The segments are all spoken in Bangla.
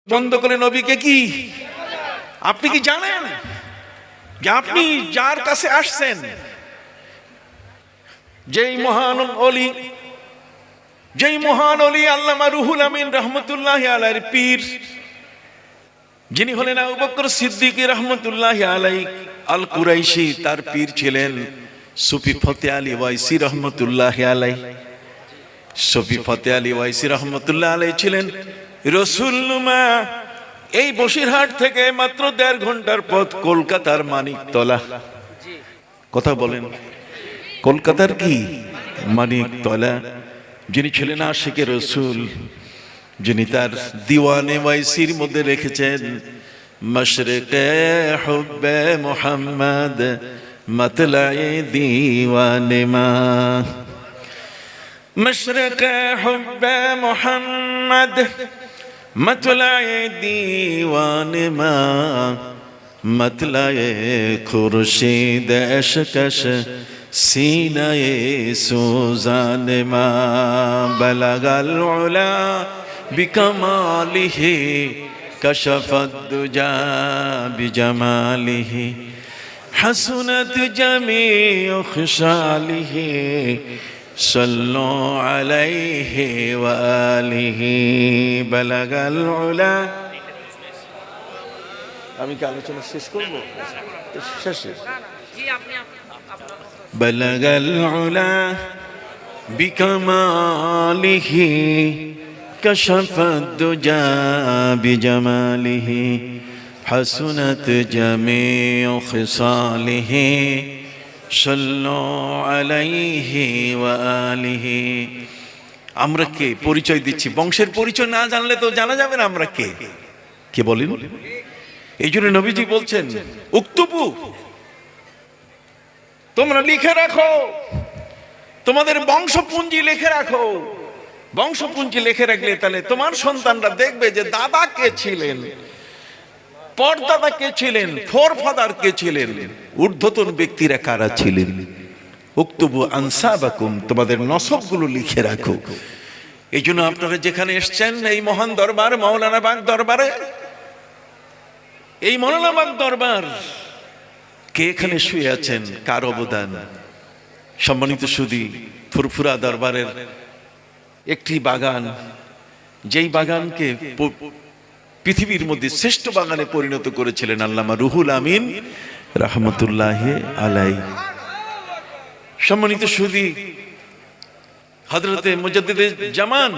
বন্ধ করে নবীকে কি আপনি কি জানেন যে আপনি যার কাছে আসছেন যেই মহান ওলি আল্লামা রুহুল আমিন রাহমাতুল্লাহি আলাইহির পীর, যিনি হলেন আবু বকর সিদ্দিক রাহমাতুল্লাহি আলাইহি আল কুরাইশি, তার পীর ছিলেন সুফি ফতে আলী ওয়াইসি রাহমাতুল্লাহি আলাইহি। সুফি ফতে আলী ওয়াইসি রাহমাতুল্লাহি আলাইহি ছিলেন রসুলনুমা। এই বসিরহাট থেকে মাত্র 1.5 ঘন্টার পথ কলকাতার মানিকতলা। কথা বলেন, কলকাতার কি মানিকতলা। যিনি ছিলেন আশিকে রসুল, যিনি তার দিওয়ানে ওয়াইসির মধ্যে রেখেছেন মশরিকে হুব্বে মুহাম্মদ মতলায়ে দিওয়ানে মা। মশরিকে হুব্বে মুহাম্মদ মতলায়ে দিওয়ানে মা, মতলায়ে খুরশিদ এশকশ सीनाए सुजान मा। बलगल उला बिकमालिहि कशफत दुजा बिजमालिहि हसनत जमीउ खुशालिहि सल्लु अलैहि व आलिहि। बलगल उला। আমি কি আলোচনা শেষ করব? শেষে بلغ العلا بكماله كشف الدجى بجماله حسنت جميع خصاله صلوا عليه وآله। আমরা কে পরিচয় দিচ্ছি, বংশের পরিচয় না জানলে তো জানা যাবে না আমরা কে। কে বলেন? এই জন্য নবীজি বলছেন উক্তুবু, তোমরা লিখে রাখো, তোমাদের বংশপুঞ্জি লিখে রাখো। বংশপুঞ্জি লিখে রাখলে তাহলে তোমার সন্তানরা দেখবে যে দাদা কে ছিলেন, পরদাদা কে ছিলেন, ফোরফাদার কে ছিলেন, ঊর্ধ্বতন ব্যক্তিরা কারা ছিলেন। উক্তুবু আনসাবাকুম, তোমাদের নসবগুলো লিখে রাখো। এই জন্য আপনারা যেখানে এসছেন এই মহান দরবার মাওলানা বাগ দরবারে, এই মাওলানা বাগ দরবার, কে এখানে শুয়ে আছেন, কার অবদান। সম্মানিত সুধী, ফুরফুরা দরবারের একটি বাগান, যেই বাগানকে পৃথিবীর মধ্যে শ্রেষ্ঠ বাগানে পরিণত করেছিলেন আল্লামা রুহুল আমিন রাহমাতুল্লাহি আলাইহি। সম্মানিত সুধী, হযরতে মুজাদ্দিদে জামান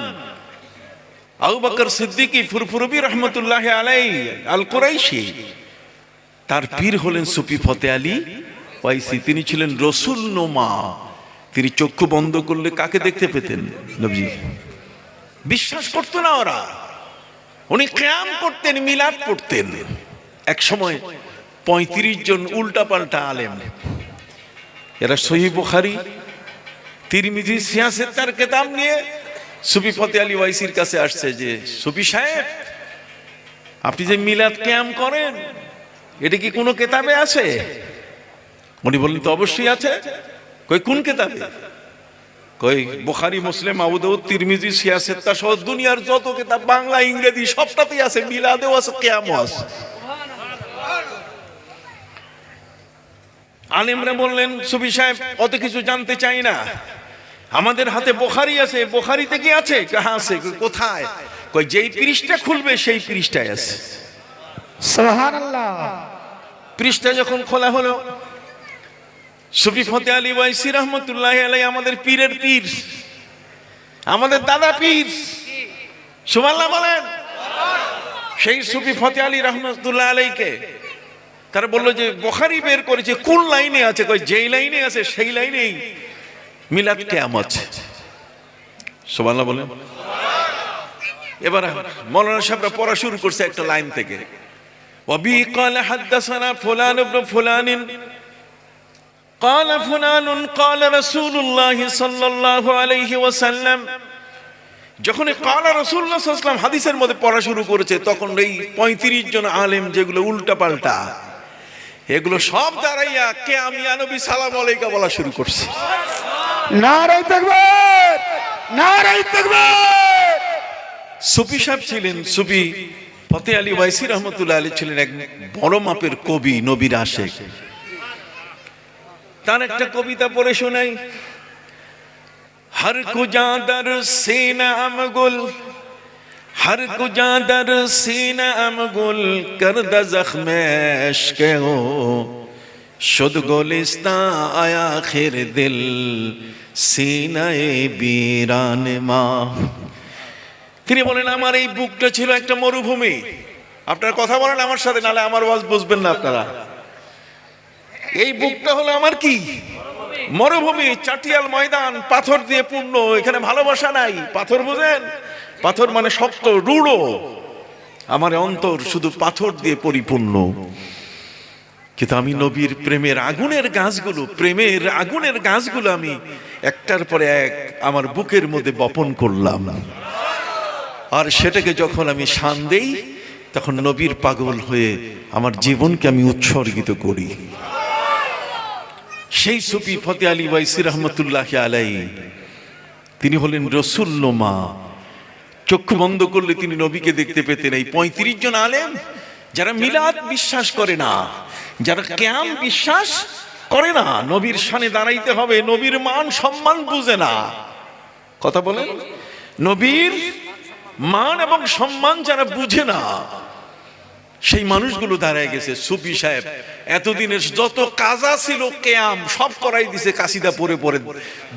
আবু বকর সিদ্দিকী ফুরফুরবি রাহমাতুল্লাহি আলাইহি আল কুরাইশি, তার পীর হলেন সুফি ফতে আলী ওয়াইসি। তিনি ছিলেন রসুল নোমা। তিনি চক্ষু বন্ধ করলে কাকে দেখতে পেতেন? নবী। বিশ্বাস করতো না ওরা। উনি কিয়াম করতেন, মিলাদ পড়তেন। এক সময় 35 জন উল্টাপাল্টা আলেম, এরা সহিহ বুখারী, তিরমিজি, সিয়াসত তার কিতাব নিয়ে সুফি ফতে আলী ওয়াইসির কাছে আসছে যে সুফি সাহেব, আপনি যে মিলাদ কিয়াম করেন এটা কি কোনো কিতাবে আছে? উনি বললেন তো অবশ্যই আছে। কই কোন কিতাবে? কই বুখারী, মুসলিম, আবু দাউদ, তিরমিজি, সিয়াসত সহ দুনিয়ার যত কিতাব বাংলা ইংরেজি সবটাতেই আছে, মিলাদেও আছে, কিয়ামও আছে। আলেমরা বললেন সুফি সাহেব অত কিছু জানতে চাই না, আমাদের হাতে বুখারী আছে, বুখারীতে কি আছে? হ্যাঁ আছে। কোথায়? কই যেই পৃষ্ঠা খুলবে সেই পৃষ্ঠায় আছে। সুবহানাল্লাহ। পৃষ্ঠা যখন খোলা হলো, সুফি ফতে আলী ওয়াইসি রাহমাতুল্লাহি আলাইহি আমাদের পীরের পীর, আমাদের দাদা পীর, সুবহানাল্লাহ বলেন। সেই সুফি ফতে আলী রাহমাতুল্লাহি আলাইহিকে তারা বললো যে বুখারী বের করেছে, কোন লাইনে আছে? কই যেই লাইনে আছে সেই লাইনেই মিলাদ কিয়ামত আছে। সুবহানাল্লাহ বলেন। এবার মাওলানা সাহেবরা পড়া শুরু করছে একটা লাইন থেকে। وبي قال حدثنا فلان ابن فلان قال فلان قال رسول الله صلى الله عليه وسلم। যখন قال رسول الله صلى الله عليه وسلم হাদিসের মধ্যে পড়া শুরু করেছে, তখন এই 35 জন আলেম যেগুলো উল্টা পাল্টা, এগুলো সব দাঁড়াইয়া কে আমি নবী সালাম আলাইকা বলা শুরু করছে। নারে তাকবীর, নারে তাকবীর। সুফি সাহেব ছিলেন, সুফি ফতে আলী ওয়াইসি রহমতুল্লাহ আলী ছিলেন এক বড় মাপের কবি, নবীর আশেক। তার একটা কবিতা পড়ে শোনাই। हर कुजादर सीना अमगुल, हर कुजादर सीना अमगुल करद जख्मेश के हो शुद गोलिस्ता आया खिर दिल सीनाए बीरान मा। তিনি বলেন আমার এই বুকটা ছিল একটা মরুভূমি। আপনারা কথা বলেন আমার সাথে, নালে আমার ওয়াজ বুঝবেন না আপনারা। এই বুকটা হলো আমার কি? মরুভূমি, চাটিয়াল ময়দান, পাথর দিয়ে পূর্ণ। এখানে ভালোবাসা নাই। পাথর বুঝেন? পাথর মানে শক্ত, রূঢ়। আমার অন্তর শুধু পাথর দিয়ে পরিপূর্ণ। কিন্তু আমি নবীর প্রেমের আগুনের গাছগুলো, প্রেমের আগুনের গাছগুলো আমি একটার পরে এক আমার বুকের মধ্যে বপন করলাম। আর সেটাকে যখন আমি শান দেই, তখন নবীর পাগল হয়ে আমার জীবনকে আমি উৎসর্গিত করি। সেই সুফি ফতে আলী ওয়াইসি রহমতুল্লাহ আলাইহি, তিনি হলেন রসুল্লমা। চক্ষু বন্ধ করলে তিনি নবীকে দেখতে পেতেন। এই 35 জন আলেম যারা মিলাদ বিশ্বাস করে না, যারা কিয়াম বিশ্বাস করে না, নবীর শানে দাঁড়াইতে হবে, নবীর মান সম্মান বুঝে না। কথা বলেন? নবীর মান এবং সম্মান যারা বুঝে না, সেই মানুষগুলো দাঁড়ায় গেছে। সুফি সাহেব এতদিনের যত কাজা ছিল কিয়াম সব করাই দিছে কাসিদা পড়ে পড়ে।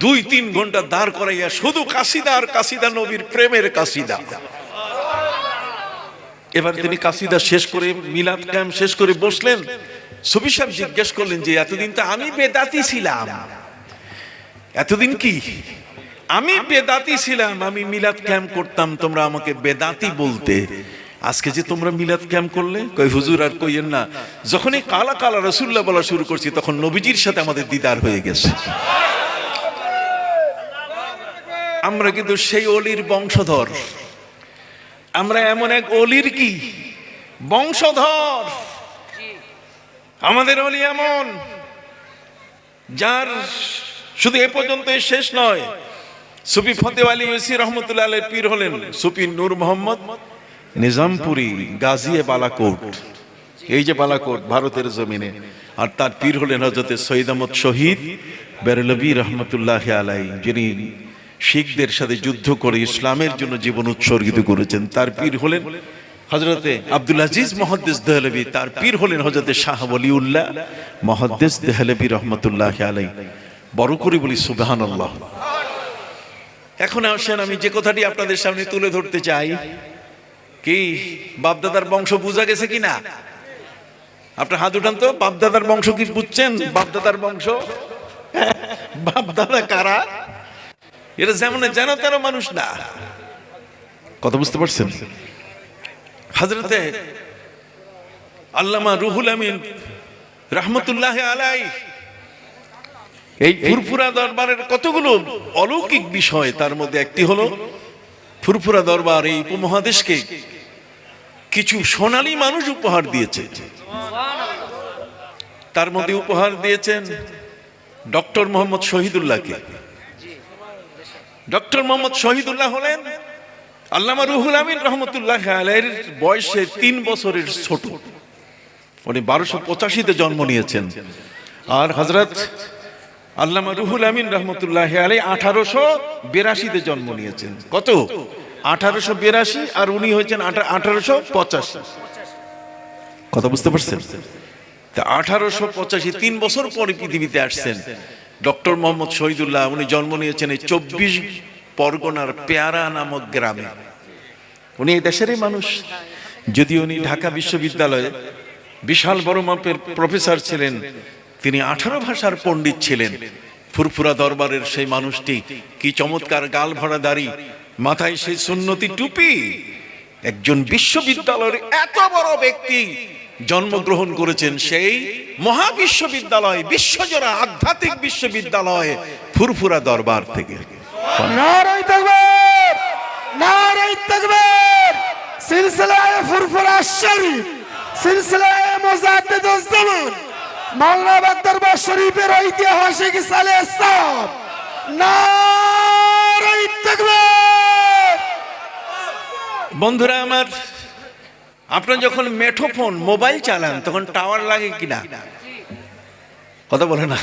2-3 ঘন্টা দাঁড় করাইয়া শুধু কাসিদা আর কাসিদা, নবীর প্রেমের কাসিদা। এবার তিনি কাসিদা শেষ করে, মিলাদ কিয়াম শেষ করে বসলেন। সুফি সাহেব জিজ্ঞেস করলেন যে এতদিন তো আমি বেদাতি ছিলাম, এতদিন কি আমি বেদাতি ছিলাম, আমি মিলাদ কিয়াম করতাম, তোমরা আমাকে বেদাতি বলতে, আজকে যে তোমরা মিলাদ কিয়াম করলে? কই হুজুর আর কইয়েন না, যখনই কালা কালা রাসূলুল্লাহ বলা শুরু করছি তখন নবীজির সাথে আমাদের দিদার হয়ে গেছে। আমরা কিন্তু সেই অলির বংশধর। আমরা এমন এক অলির কি বংশধর। আমাদের অলি এমন, যার শুধু এ পর্যন্ত শেষ নয়। সুফি ফতে আলী ওয়াইসি রহমতুল্লাহ আলাইহির পীর হলেন সুফি নূর মোহাম্মদ নিজামপুরি, গাজিয়ে বালাকোট। এই যে বালাকোট ভারতের জমিনে। আর তার পীর হলেন হযরত সৈয়দ আহমদ শহীদ বেরলভী রহমতুল্লাহ আলাইহি, যিনি শিখদের সাথে যুদ্ধ করে ইসলামের জন্য জীবন উৎসর্গিত করেছেন। তার পীর হলেন হযরতে আব্দুল আজিজ মুহাদ্দিস দেহলভী। তার পীর হলেন হযরতে শাহ ওয়ালিউল্লাহ মুহাদ্দিস দেহলভী রহমতুল্লাহ আলাইহি। বড় করে বলি সুবহানাল্লাহ। এখন আসেন, আমি যে কথাটি আপনাদের সামনে তুলে ধরতে চাই, কি বাপদাদার বংশ বুঝা গেছে কিনা? আপনার হাত উঠান তো। বাপদাদার বংশ কি বুঝছেন? বাপদাদার বংশ, বাপদাদা কারা? এটা যেমন যেন তেরো মানুষ না। কথা বুঝতে পারছেন? হযরতে আল্লামা রুহুল আমিন রহমতুল্লাহ আলাইহি এই ফুরফুরা দরবারের কতগুলো অলৌকিক বিষয়, তার মধ্যে একটি হলো ফুরফুরা দরবার এই উপমহাদেশকে কিছু সোনালী মানুষ উপহার দিয়েছে। তার মধ্যে উপহার দিয়েছেন ডক্টর মোহাম্মদ শহীদুল্লাহকে। ডক্টর মোহাম্মদ শহীদুল্লাহ হলেন আল্লামা রুহুল আমিন রহমতুল্লাহ আলাইহির বয়সে 3 বছরের ছোট। উনি 1285-তে জন্ম নিয়েছেন। আর হযরত আল্লামা রুহুল আমিন রহমতুল্লাহ আলাইহি 1882-তে জন্ম নিয়েছেন। কত? 1882, আর উনি হয়েছেন 1885। কথা বুঝতে পারছেন? তা 1885, 3 বছর পরে পৃথিবীতে আসছেন ডক্টর মোহাম্মদ শহীদুল্লাহ। উনি জন্ম নিয়েছেন এই 24 পরগনার পেয়ারা নামক গ্রামে। উনি এই দেশেরই মানুষ, যদিও উনি ঢাকা বিশ্ববিদ্যালয়ে বিশাল বড় মাপের প্রফেসর ছিলেন। তিনি 18 ভাষার পণ্ডিত ছিলেন। ফুরফুরা দরবারের সেই মানুষটি, কি চমৎকার গাল ভরা দাড়ি, মাথায় সেই সুন্নতি টুপি। একজন বিশ্ববিদ্যালয়ের এত বড় ব্যক্তি জন্মগ্রহণ করেছেন সেই মহাবিশ্ববিদ্যালয়, বিশ্বজোড়া আধ্যাত্মিক বিশ্ববিদ্যালয় ফুরফুরা দরবার থেকে। নারায়ে তাকবীর, নারায়ে তাকবীর। সিলসিলায়ে ফুরফুরা শরীফ, সিলসিলায়ে মুজাদ্দিদুজ জামান মাওলানা বাগদরবার শরীফের ঐতিহাসিক সালে সাহেব। নারায়ে তাকবীর। বন্ধুরা আমার, আপনার যখন মেঠোফোন মোবাইল চালান তখন টাওয়ার লাগে কিনা? কথা বলে না।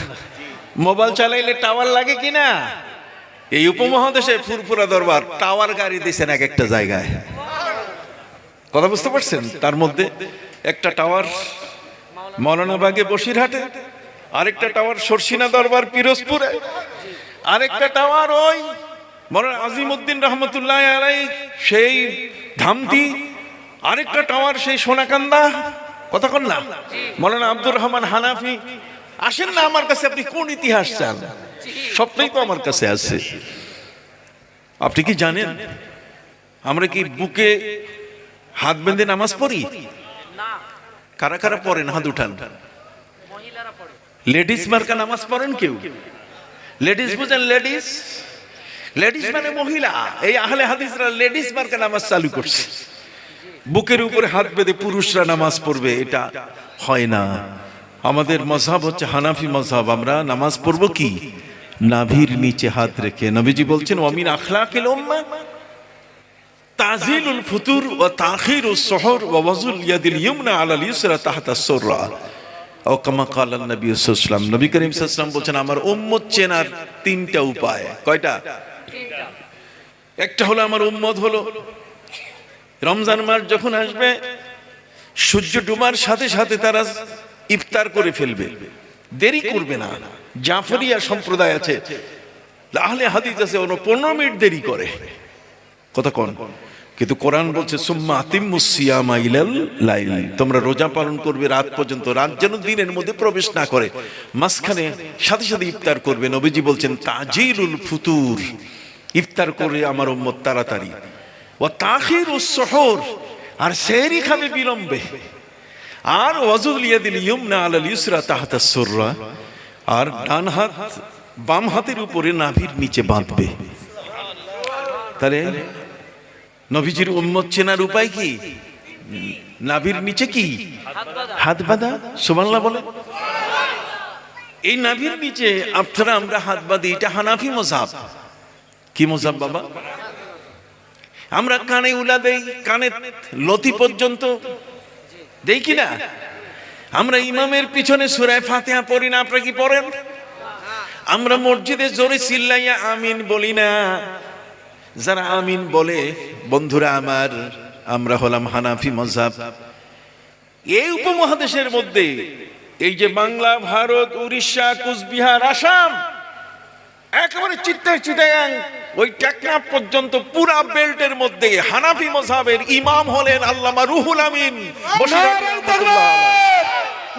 মোবাইল চালাইলে টাওয়ার লাগে কিনা? এই উপমহাদেশে ফুরফুরা দরবার টাওয়ার গাড়ি দিয়েছেন এক একটা জায়গায়। কথা বুঝতে পারছেন? তার মধ্যে একটা টাওয়ার মৌলানাবাগে বসিরহাটে, আরেকটা টাওয়ার সরসিনা দরবার পিরোজপুরে, আরেকটা টাওয়ার ওই মৌলানা আজিমউদ্দিন রহমতুল্লাহ আলাই সেই ধামতি, আরেকটা টাওয়ার সেই সোনাকান্দা। কথা কন না? মৌলানা আব্দুর রহমান হানাফি। আসেন না আমার কাছে, আপনি কোন ইতিহাস চান? সবটাই তো আমার কাছে আছে। আপনি কি জানেন আমরা কি বুকে হাত বেঁধে নামাজ পড়ি? কারা কারা পড়েন? হাত উঠান। লেডিস মার্কা নামাজ পড়েন কেউ? লেডিস বুঝেন? লেডিস, লেডিস মানে মহিলা। এই আহলে হাদিসরা লেডিস মার্কা নামাজ চালু করছে। বুকের উপরে হাত বেঁধে পুরুষরা নামাজ পড়বে, এটা হয় না। আমাদের মাযহাব হচ্ছে হানাফি মাযহাব। আমরা নামাজ পড়ব কি? নাভির নিচে হাত রেখে। নবীজি বলছেন ওয়ামিন আখলাকিল উম্মাহ তাজিলুল ফুতুর ওয়া তাখিরুস সুহুর ওয়া ওয়াজুল ইয়াদিল ইয়ুমনা আলাল ইউসরা তাহতা সুররা ও কামা ক্বালা নবী সাল্লাল্লাহু আলাইহি ওয়াসাল্লাম। নবী করিম সাল্লাল্লাহু আলাইহি ওয়াসাল্লাম বলেন আমার উম্মত চেনার তিনটা উপায়। কয়টা? একটা হলো আমার উম্মত হলো রমজান মাস যখন আসবে সূর্য ডুবার সাথে সাথে তারা ইফতার করে ফেলবে, দেরি করবে না। জাফরিয়া সম্প্রদায় আছে, আহলে হাদিস আছে, ওরা 15 মিনিট দেরি করে। কথা কোন? কিন্তু কোরআন বলছে সুম্মা আতিম্মুস সিয়ামা ইলাল লাইল, তোমরা রোজা পালন করবে রাত পর্যন্ত, রাত যেন দিনের মধ্যে প্রবেশ না করে, মাঝখানে সাথে সাথে ইফতার করবে। নবীজি বলছেন তাজিলুল ফুতুর, ইফতার করে আমার উম্মত তাড়াতাড়ি, ওয়া তাখিরুস সুহুর, আর সেহরি খাবে বিলম্বে, আর ওয়াজুল ইয়াদিল ইয়ুমনা আলাল ইউসরা তাহতা সুররা, আর ডান হাত বাম হাতের উপরে নাভির নিচে বাঁধবে। তাহলে নবীজির উম্মত চেনার উপায় কি? নাভির নিচে কি? হাত বাঁধা। সুবহানাল্লাহ বলে। এই নাভির নিচে আপনারা আমরা হাত বাঁধি, এটা হানাফি মাযহাব। কি মাযহাব বাবা? আমরা কানে উলা দেই, কানে লতি পর্যন্ত দেই কিনা? আমরা ইমামের পিছনে সূরা ফাতিহা পড়ি না, আপনারা কি পড়েন? আমরা মসজিদে জোরে চিল্লাইয়া আমিন বলি না। যারা আমিন বলে বন্ধুরা আমার, আমরা হলাম হানাফি মাযহাব। এই উপমহাদেশের মধ্যে এই যে বাংলা, ভারত, উড়িষ্যা, কুচবিহার, আসাম, একেবারে চিটাগাং ওই টেকনাফ পর্যন্ত পুরা বেল্টের মধ্যে হানাফি মাযহাবের ইমাম হলেন আল্লামা রুহুল আমিন। নারায়ে তাকবীর,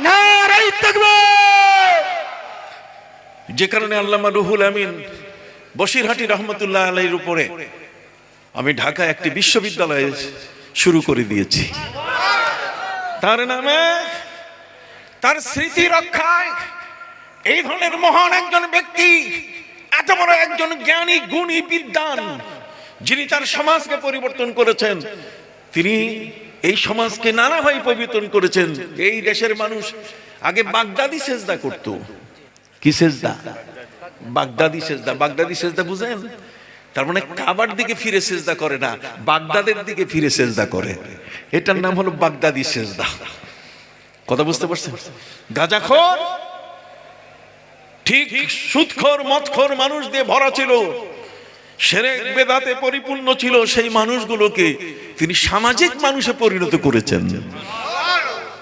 নারায়ে তাকবীর। যে কারণে আল্লামা রুহুল আমিন বসিরহাটি রহমতুল্লাহ আলাইহির উপরে আমি ঢাকায় একটি বিশ্ববিদ্যালয় শুরু করে দিয়েছি। তার নামে, তার স্মৃতি রক্ষায় এই ধরনের মহান একজন ব্যক্তি, এত বড় একজন জ্ঞানী গুণী বিদ্বান, যিনি তার সমাজকে পরিবর্তন করেছেন, তিনি এই সমাজকে নানাভাবে পরিবর্তন করেছেন। এই দেশের মানুষ আগে বাগদাদি সেজদা করত। কি সেজদা? বাগদাদি সেজদা। বাগদাদি সেজদা বুঝেন? তার মানে কাবার দিকে ফিরে সেজদা করে না, বাগদাদের দিকে ফিরে সেজদা করে। এটার নাম হলো বাগদাদি সেজদা। কথা বুঝতে পারছেন? গাঁজাখোর, ঠিক সুদখোর, মদখোর মানুষ দিয়ে ভরা ছিল, শিরক বেদাতে পরিপূর্ণ ছিল। সেই মানুষগুলোকে তিনি সামাজিক মানুষে পরিণত করেছেন।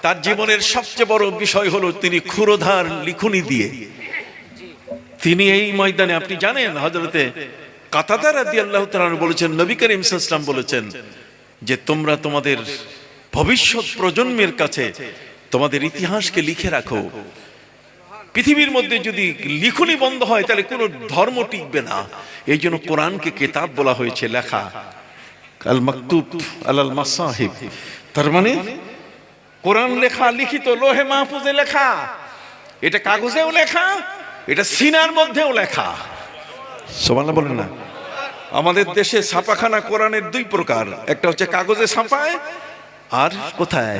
তার জীবনের সবচেয়ে বড় বিষয় হলো তিনি ক্ষুরধার লিখনি দিয়ে তিনি এই ময়দানে, আপনি জানেন হযরতে কাতাদা রাদিয়াল্লাহু তাআলা বলেছেন, নবী করিম সাল্লাল্লাহু আলাইহি ওয়াসাল্লাম বলেছেন যে তোমরা তোমাদের ভবিষ্যৎ প্রজন্মের কাছে তোমাদের ইতিহাসকে লিখে রাখো। পৃথিবীর মধ্যে যদি লিখনি বন্ধ হয় তাহলে কোনো ধর্ম টিকবে না। এই জন্য কোরআনকে কিতাব বলা হয়েছে, লেখা, আল মাকতুব আলাল মাসাহিব। তার মানে কোরআন লেখা, লিখিত, লোহে মাহফুজে লেখা, এটা কাগজেও লেখা, এটা সিনার মধ্যেও লেখা। সুবহানাল্লাহ বলেন না? আমাদের দেশে ছাপাখানা কোরআনের দুই প্রকার, একটা হচ্ছে কাগজে ছাপায়, আর কোথায়?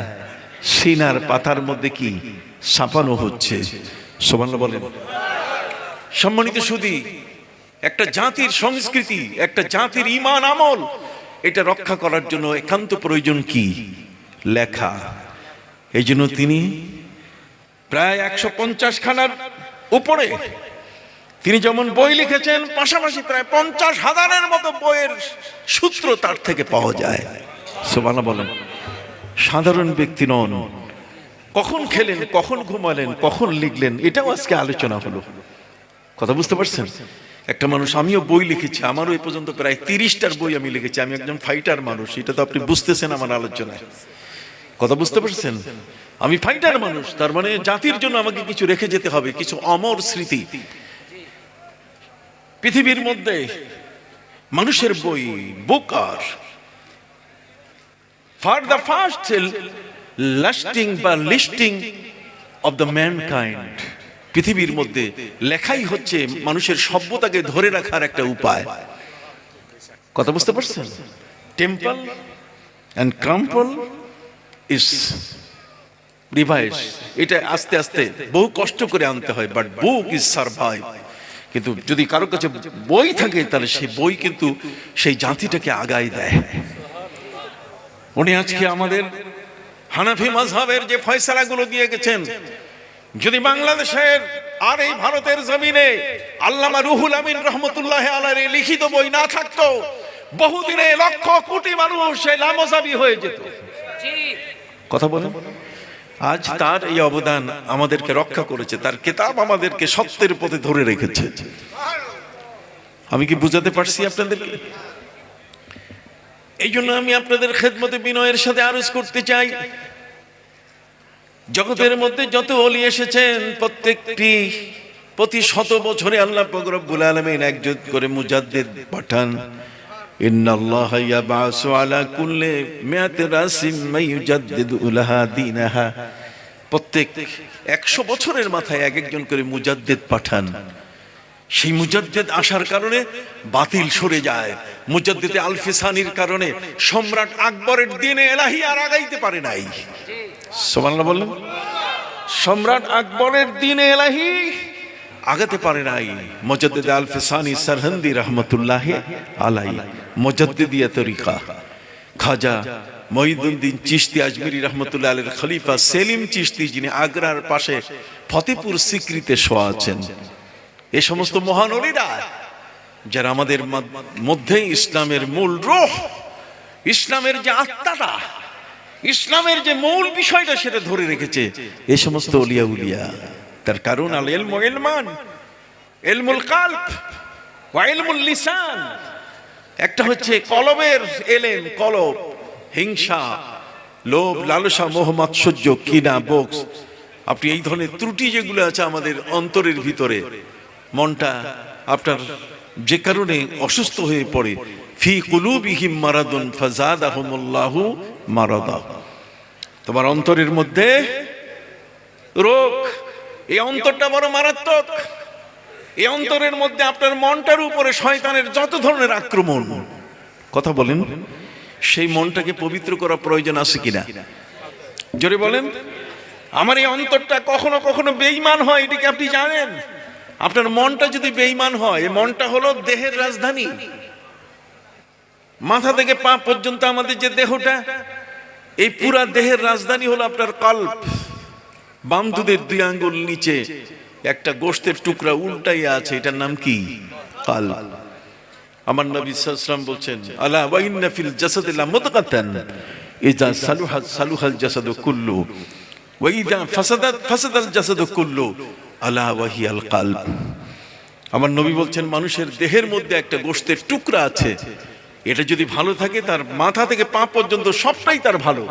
সিনার পাতার মধ্যে কি ছাপানো হচ্ছে। সুবহানাল্লাহ বলেন। সম্মানিত সুধী, একটা জাতির সংস্কৃতি, একটা জাতির ঈমান আমল, এটা রক্ষা করার জন্য একান্ত প্রয়োজন কি? লেখা। এই জন্য তিনি প্রায় 150 খানার উপরে তিনি যেমন বই লিখেছেন, পাশাপাশি প্রায় 50,000-এর মতো বইয়ের সূত্র তার থেকে পাওয়া যায়। সুবহানাল্লাহ বলেন। সাধারণ ব্যক্তি নন। কখন খেলেন, কখন ঘুমালেন, কখন লিখলেন, এটাও আজকে আলোচনা হলো। কথা বুঝতে পারছেন? একটা মানুষ, আমিও বই লিখেছি, আমারও এই পর্যন্ত প্রায় 30টার বই আমি লিখেছি। আমি একজন ফাইটার মানুষ, এটা তো আপনি বুঝতেছেন আমার আলোচনায়। কথা বুঝতে পারছেন? আমি ফাইটার মানুষ, তার মানে জাতির জন্য আমাকে কিছু রেখে যেতে হবে, কিছু অমর স্মৃতি। পৃথিবীর মধ্যে মানুষের বই, বুক আর ফর দ্য ফার্স্ট লাস্টিং বা লিস্টিং অফ দ্য ম্যানকাইন্ড। পৃথিবীর মধ্যে লেখাই হচ্ছে মানুষের সভ্যতাকে ধরে রাখার একটা উপায়। কথা বুঝতে পারছেন? Temple and crumple is revise. এটা আস্তে আস্তে বহু কষ্ট করে আনতে হয়, বাট বুক ইজ সারভাইভ। কিন্তু যদি কারো কাছে বই থাকে তাহলে সেই বই কিন্তু সেই জাতিটাকে আগায় দেয়। উনি আজকে আমাদের হানাফি মাযহাবের যে ফয়সালাগুলো দিয়ে গেছেন, যদি বাংলাদেশের আর এই ভারতের জমিনে আল্লামা রুহুল আমিন রহমতুল্লাহ আলাইহির লিখিত বই না থাকতো, বহুদিনে লক্ষ কোটি মানুষ সেই লামজাবি হয়ে যেত। কথা বলেন। আজ তার এই অবদান আমাদেরকে রক্ষা করেছে, তার কিতাব আমাদেরকে সত্যের পথে ধরে রেখেছে। আমি কি বুঝাতে পারছি আপনাদেরকে? এই জন্য আমি আপনাদের খেদমতে বিনয়ের সাথে আরজ করতে চাই, জগতের মধ্যে যত ওলি এসেছেন প্রত্যেকটি প্রতি 100 বছরে আল্লাহ পাক রব্বুল আলামিন একজন করে মুজাদ্দিদ পাঠান। ইন্নাল্লাহা ইয়াবআসু আলা কুল্লি মিআতি রাসিম মাইয়ুজাদ্দিদু লাহা দীনাহা। প্রত্যেক 100 বছরের মাথায় এক একজন করে মুজাদ্দিদ পাঠান। সেই মুজাদ্দিদ আসার কারণে বাতিল সরে যায়। মুজাদ্দিদে আলফিসানির কারণে সম্রাট আকবরের দিনে এলাহি আর আগাইতে পারে নাই। সুবহানাল্লাহ বললেন। সম্রাট আকবরের দিনে এলাহি আগাতে পারে নাই। মুজাদ্দিদে আলফিসানি সরহন্দি রহমতুল্লাহ আলাইহি মুজাদ্দিদিয়া তরিকা। খাজা মঈনুদ্দিন চিশতি আজমিরি রহমতুল্লাহ আলাইহির খলিফা সেলিম চিশতি, যিনি আগ্রার পাশে ফতেপুর সিকরিতে শোয়া আছেন। এই সমস্ত মহান ওলিরা যারা আমাদের মধ্যে ইসলামের মূল রূহ, ইসলামের যে আত্মাটা, ইসলামের যে মূল বিষয়টা সেটা ধরে রেখেছে এই সমস্ত ওলিয়া উলিয়া। তার কারণ আল ইলমু ইলমান, ইলমুল কলব ওয়া ইলমুল লিসান। একটা হচ্ছে কলবের এলেম, কলব, হিংসা, লোভ, লালসা, মোহ, মাৎসর্য, কিনা, বক্স। আপনি এই ধরনের ত্রুটি যেগুলো আছে আমাদের অন্তরের ভিতরে, মনটা আপনার যে কারণে অসুস্থ হয়ে পড়ে, ফি কুলুবিহিম মারাদুন ফাযাদাহুমুল্লাহু মারাদা। তোমার অন্তরের মধ্যে রোগ, এই অন্তরটা বড় মারাত্মক। এই অন্তরের মধ্যে আপনার মনটার উপরে শয়তানের যত ধরনের আক্রমণ, কথা বলেন, সেই মনটাকে পবিত্র করা প্রয়োজন আছে কিনা? জোরে বলেন। আমার এই অন্তরটা কখনো কখনো বেঈমান হয়, এটাকে আপনি জানেন? আপনার মনটা যদি বেঈমান হয়, এই মনটা হলো দেহের রাজধানী। মাথা থেকে পা পর্যন্ত আমাদের যে দেহটা, এই পুরা দেহের রাজধানী হলো আপনার কলব। বাম দুধের 2 আঙ্গুল নিচে একটা গোশতের টুকরা উল্টাইয়া আছে, এটার নাম কি? কলব। আমার নবী সাল্লাল্লাহু আলাইহি ওয়াসাল্লাম বলছেন, আলা ওয়া ইন্না ফিল জাসাদি লামুদগাতান ইযা সালুহাত সালুহাল জাসাদু কুল্লু ওয়া ইযা ফাসাদাত ফাসাদাল জাসাদু কুল্লু আলা ওয়া হিয়াল কলব। আমার নবী বলছেন, মানুষের দেহের মধ্যে একটা গোশতের টুকরা আছে, এটা যদি ভালো থাকে তার মাথা থেকে পা পর্যন্ত সবটাই তার ভালো।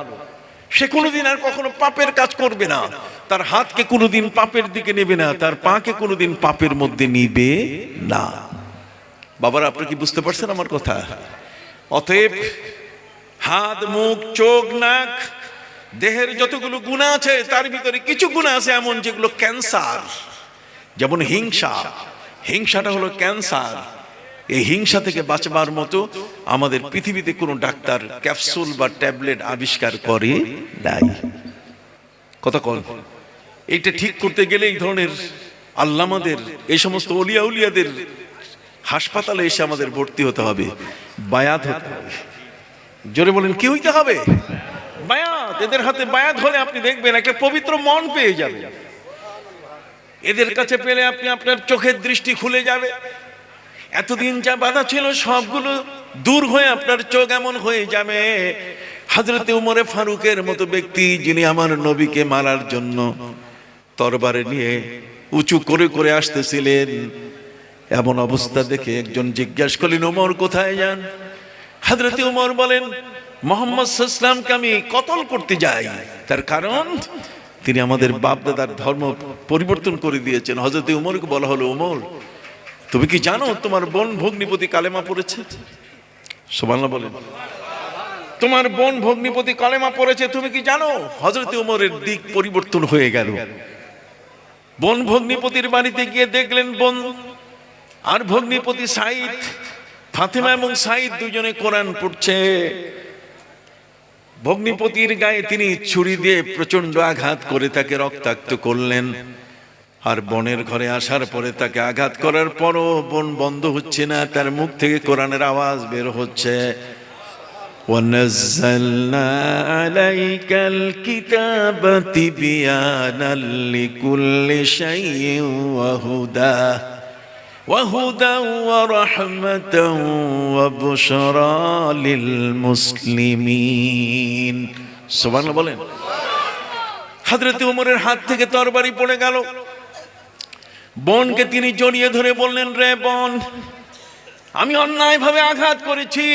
সে কোনোদিন আর কখনো পাপের কাজ করবে না, তার হাতকে কোনোদিন পাপের দিকে নেবে না, তার পাকে কোনোদিন পাপের মধ্যে নিবে না। বাবারা, আপনি কি বুঝতে পারছেন আমার কথা? অতএব হাত, মুখ, চোখ, নাক, দেহের যতগুলো গুনাহ আছে তার ভিতরে কিছু গুনাহ আছে এমন যেগুলো ক্যান্সার। যেমন হিংসা, হিংসাটা হলো ক্যান্সার। এই হিংসা থেকে বাঁচবার মতো আমাদের পৃথিবীতে কোনো ডাক্তার ক্যাপসুল বা ট্যাবলেট আবিষ্কার করে নাই। কথা কল। এইটা ঠিক করতে গেলে এই ধরনের আল্লামাদের, এই সমস্ত ওলিয়া উলিয়াদের হাসপাতালে এসে আমাদের ভর্তি হতে হবে, বায়াত হতে হবে। জোরে বলেন, কি হইতে হবে? বায়াত। এদের হাতে বায়াত হলে আপনি দেখবেন একটা পবিত্র মন পেয়ে যাবেন। এদের কাছে পেলে আপনি আপনার চোখের দৃষ্টি খুলে যাবে। এতদিন যা বাধা ছিল সবগুলো দূর হয়ে আপনার চোখ এমন হয়ে যাবে। হযরতে উমরে ফারুকের মতো ব্যক্তি, যিনি আমার নবীকে মারার জন্য তরবারে নিয়ে উঁচু করে করে আসতেছিলেন, এমন অবস্থা দেখে একজন জিজ্ঞাসা করলেন, উমর কোথায় যান? হযরতে উমর বলেন, মুহাম্মদ সাল্লাল্লাহু আলাইহি ওয়াসাল্লামকে আমি কতল করতে যাই। তার কারণ তিনি আমাদের বাপ দাদার ধর্ম পরিবর্তন করে দিয়েছেন। হযরতে উমরকে বলা হলো, উমর তুমি কি জানো তোমার বোন ভগ্নিপতি কালেমা পড়েছে? সুবহানাল্লাহ বলেন। তোমার বোন ভগ্নিপতি কালেমা পড়েছে, তুমি কি জানো? হযরতে উমরের দিক পরিবর্তন হয়ে গেল। বোন ভগ্নিপতির বাড়িতে গিয়ে দেখলেন বোন আর ভগ্নিপতি সাইদ, ফাতেমা এবং সাইদ দুজনে কোরআন পড়ছে। ভগ্নিপতির গায়ে তিনি ছুরি দিয়ে প্রচন্ড আঘাত করে তাকে রক্তাক্ত করলেন। আর বোনের ঘরে আসার পরে তাকে আঘাত করার পরও বোন বন্ধ হচ্ছে না, তার মুখ থেকে কোরআনের আওয়াজ বের হচ্ছে। وَنَزَّلْنَا عَلَيْكَ الْكِتَابَ تِبْيَانًا لِكُلِّ شَيْءٍ وَهُدًى وَرَحْمَةً وَبُشْرَى لِلْمُسْلِمِينَ। সুবহানাল্লাহ বলেন। হযরত উমরের হাত থেকে তরবারি পড়ে গেল। বোনকে তিনি জড়িয়ে ধরে বললেন, রে বোন, আমি অন্যায়ভাবে আঘাত করেছি।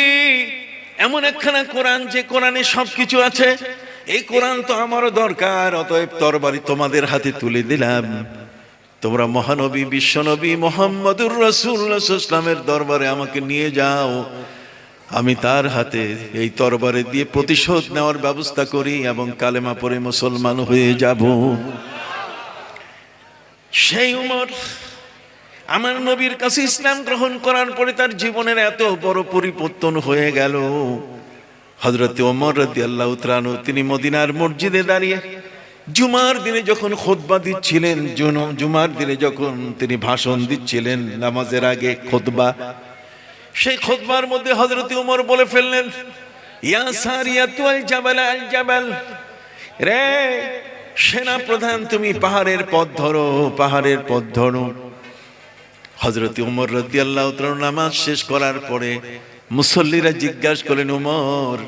এমন একখানা কোরআন যে কোরআনে সবকিছু আছে, এই কোরআন তো আমারও দরকার, অতএব তরবারি তোমাদের হাতে তুলে দিলাম। তোমরা মহানবী বিশ্বনবী মুহাম্মদুর রাসূলুল্লাহ সাল্লাল্লাহু আলাইহি ওয়াসাল্লামের দরবারে আমাকে নিয়ে যাও, আমি তার হাতে এই তরবারি দিয়ে প্রতিশোধ নেওয়ার ব্যবস্থা করি এবং কালেমা পড়ে মুসলমান হয়ে যাব। সেই উমর আমার নবীর কাছে ইসলাম গ্রহণ করার পরে তার জীবনের এত বড় পরিবর্তন হয়ে গেল। হযরত ওমর রাদিয়াল্লাহু তাআলা আনহু তিনি মদিনার মসজিদে দাঁড়িয়ে জুমার দিনে যখন খুতবা দিচ্ছিলেন, জুমার দিনে যখন তিনি ভাষণ দিচ্ছিলেন নামাজের আগে খুতবা, সেই খুতবার মধ্যে হযরত ওমর বলে ফেললেন, ইয়া সারিয়াতু আল জাবাল আল জাবাল, রে সেনা প্রধান তুমি পাহাড়ের পথ ধরো, পাহাড়ের পথ ধরো। হযরত ওমর রাদিয়াল্লাহু তাআলা নামাজ শেষ করার পরে মুসল্লিরা জিজ্ঞাসা করলেন, ওমর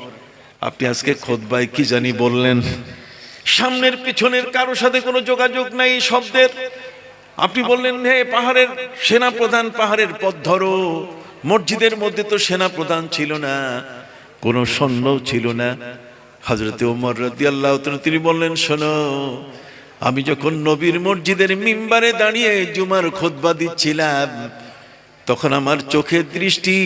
আপনি আজকে খুতবায় কি জানি বললেন? সামনের পিছনের কারোর সাথে কোনো যোগাযোগ নাই শব্দের। আপনি বললেন, হে পাহাড়ের সেনা প্রধান, পাহাড়ের পথ ধরো। মসজিদের মধ্যে তো সেনা প্রধান ছিল না, কোনো সৈন্যও ছিল না। হযরত ওমর রাদিয়াল্লাহু তাআলা তিনি বললেন, শোনো, আমি যখন নবীর মসজিদের মিম্বারে দাঁড়িয়ে জুমার খুতবা দিচ্ছিলাম, তখন আমার চোখের দৃষ্টি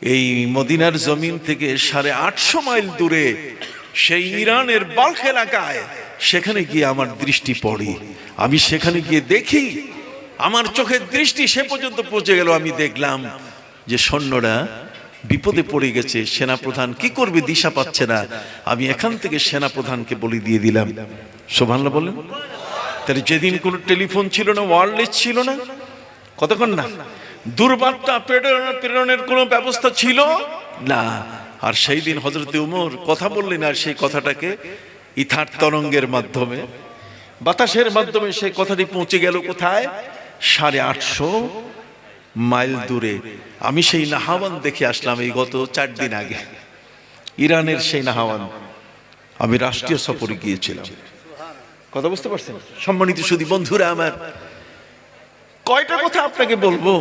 এই মদিনার জমিন থেকে 850 মাইল দূরে সেই ইরানের বাল্খ এলাকায়, সেখানে গিয়ে আমার দৃষ্টি পড়ে। আমি সেখানে গিয়ে দেখি, আমার চোখের দৃষ্টি সে পর্যন্ত পৌঁছে গেল। আমি দেখলাম যে সৈন্যরা বিপদে পড়ে গেছে, সেনাপ্রধান কি করবে দিশা পাচ্ছে না। আমি এখান থেকে সেনাপ্রধানকে বলে দিয়ে দিলাম। সুবহানাল্লাহ বলেন। তাহলে যেদিন কোনো টেলিফোন ছিল না, ওয়্যারলেস ছিল না, কতক্ষণ না দূরবার্তা প্রেরণের কোনো ব্যবস্থা ছিল না। আর সেই দিন হযরত ওমর কথা বললেন, আর সেই কথাটাকে ইথার তরঙ্গের মাধ্যমে, বাতাসের মাধ্যমে সেই কথাটি পৌঁছে গেল কোথায়? 850 মাইল দূরে। আমি সেই নাহাওয়ান দেখে আসলাম এই গত 4 দিন আগে, ইরানের সেই নাহাওয়ান। আমি রাষ্ট্রীয় সফরে গিয়েছিলাম। কথা বুঝতে পারছেন? সম্মানিত সুধী বন্ধুরা আমার, কয়টা কথা আপনাকে বলবো।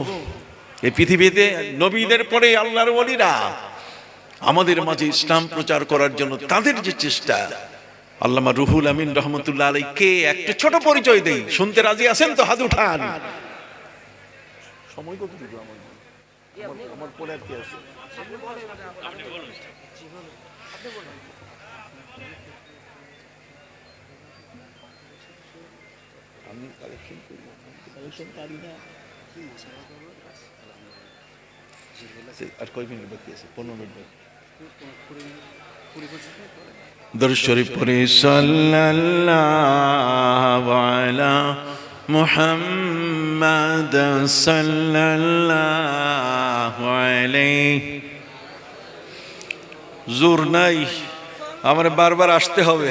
এই পৃথিবীতে নবীদের পরে আল্লাহর ওলিরা আমাদের মাঝে ইসলাম প্রচার করার জন্য তাদের যে চেষ্টা, আল্লামা রুহুল আমিন রহমতুল্লাহ আলাইকে একটা ছোট পরিচয় দেই। শুনতে রাজি আছেন তো? হাত উঠান। সময় কত দিব আমার পরে আর কি আছে? আমি কালেকশন করব, কালেকশন পারি না। আর কয় মিনিট বাকি আছে? 15 মিনিট বাকি। দরুদ শরীফ পড়ে সাল্লাল্লাহু আলা মুহাম্মাদ সাল্লাল্লাহু আলাইহি। জোর নাই, আমার বারবার আসতে হবে,